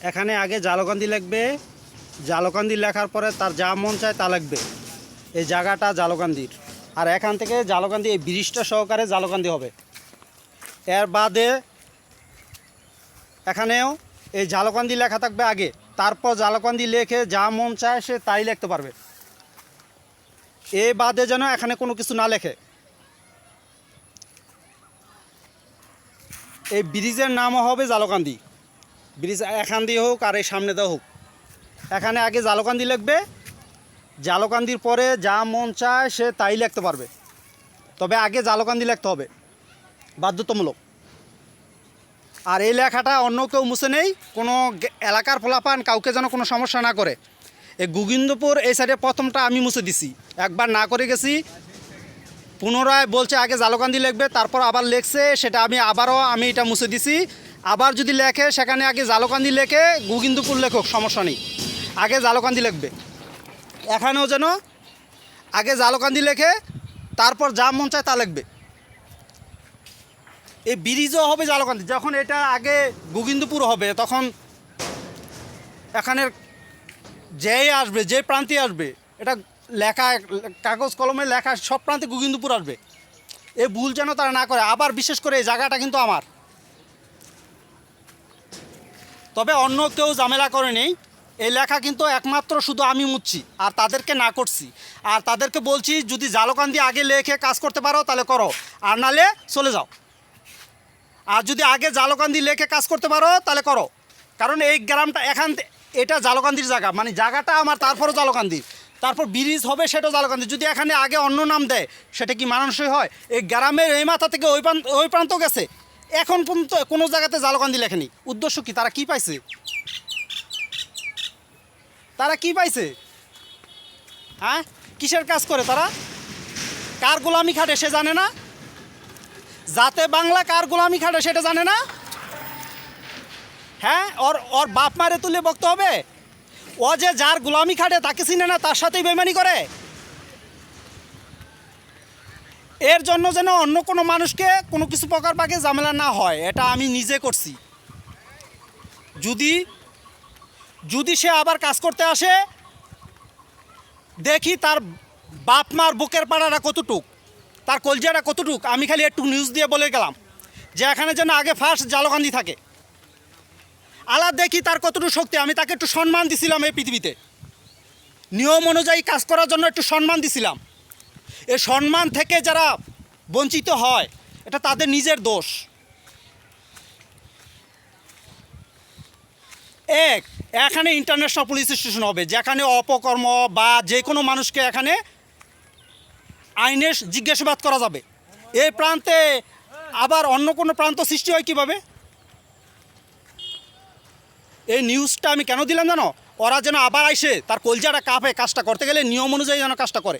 এখানে আগে জালকান্দি লিখবে, জালকান্দি লেখার পরে তার যা মন চায় তা লিখবে। এই জায়গাটা জালকান্দির, আর এখান থেকে জালকান্দি এই ব্রিজটা সহকারে জালকান্দি হবে। এর বাদে এখানেও এই জালকান্দি লেখা থাকবে আগে, তারপর জালকান্দি লেখে যা মন চায় সে তাই লিখতে পারবে। এ বাদে যেন এখানে কোনো কিছু না লেখে। এই ব্রিজের নামও হবে জালকান্দি। ব্রিজ এখান দিয়ে হোক আর এই সামনে দিয়ে হোক, এখানে আগে জালকান্দি লিখবে, জালকান্দির পরে যা মন চায় সে তাই লিখতে পারবে। তবে আগে জালকান্দি লিখতে হবে, বাধ্যতামূলক। আর এই লেখাটা অন্য কেউ মুছে নেই, কোনো এলাকার পোলাপান কাউকে যেন কোনো সমস্যা না করে। এই গোবিন্দপুর এই সাইডে প্রথমটা আমি মুছে দিছি, একবার না করে গেছি, পুনরায় বলছে আগে জালকান্দি লিখবে, তারপর আবার লেখছে, সেটা আমি এটা মুছে দিছি। আবার যদি লেখে সেখানে আগে জালকান্দি লেখে গোবিন্দপুর লেখক, সমস্যা নেই, আগে জালকান্দি লিখবে। এখানেও যেন আগে জালকান্দি লেখে তারপর যা মন চায় তা লিখবে। এই ব্রিজও হবে জালকান্দি। যখন এটা আগে গোবিন্দপুর হবে তখন এখানের যেই আসবে, যে প্রান্তে আসবে, এটা লেখা কাগজ কলমে লেখা সব প্রান্তে গোবিন্দপুর আসবে। এই ভুল যেন তারা না করে। আবার বিশেষ করে এই জায়গাটা কিন্তু আমার, তবে অন্য কেউ ঝামেলা করে নেই। এই লেখা কিন্তু একমাত্র শুধু আমি মুছছি, আর তাদেরকে না করছি। আর তাদেরকে বলছি যদি জালকান্দি আগে লেখে কাজ করতে পারো তাহলে করো, আর নালে চলে যাও। আর যদি আগে জালকান্দি লেখে কাজ করতে পারো তাহলে করো, কারণ এই গ্রামটা এটা জালকান্দির জায়গা, মানে জায়গাটা আমার, তারপরও জালকান্দি, তারপর ব্রিজ হবে সেটাও জালকান্দি। যদি এখানে আগে অন্য নাম দেয় সেটা কি মানুষই হয়? এই গ্রামের এই মাথা থেকে ওই প্রান্ত গেছে, এখন পর্যন্ত কোনো জায়গাতে জালকান্দি লেখেনি। উদ্দেশ্য কি? তারা কি পাইছে? তারা কি পাইছে? হ্যাঁ, কিসের কাজ করে তারা? কার গোলামি খাটে সে জানে না? যাতে বাংলা কার গোলামি খাটে সেটা জানে না? হ্যাঁ, ওর বাপ মারে তুলে বকতে হবে? ও যে যার গোলামি খাটে তাকে চিনে না, তার সাথেই বেইমানি করে। এর জন্য যেন অন্য কোনো মানুষকে কোনো কিছু প্রকার পাকে ঝামেলা না হয়, এটা আমি নিজে করছি। যদি সে আবার কাজ করতে আসে, দেখি তার বাপ মার বুকের পাড়াটা কতটুক, তার কলজাটা কতটুক। আমি খালি একটু নিউজ দিয়ে বলে গেলাম যে এখানে যেন আগে ফার্স্ট জালকান্দি থাকে। আলাদা দেখি তার কতটুকু শক্তি। আমি তাকে একটু সম্মান দিছিলাম, এই পৃথিবীতে নিয়ম অনুযায়ী কাজ করার জন্য একটু সম্মান দিছিলাম। এই সম্মান থেকে যারা বঞ্চিত হয় এটা তাদের নিজের দোষ। এখানে ইন্টারন্যাশনাল পুলিশ স্টেশন হবে, যেখানে অপকর্ম বা যে কোনো মানুষকে এখানে আইনের জিজ্ঞাসাবাদ করা যাবে। এই প্রান্তে আবার অন্য কোনো প্রান্ত সৃষ্টি হয় কীভাবে? এই নিউজটা আমি কেন দিলাম জানো? ওরা যেন আবার আইসে তার কলজাটা কাঁপে, কাজটা করতে গেলে নিয়ম অনুযায়ী যেন কাজটা করে।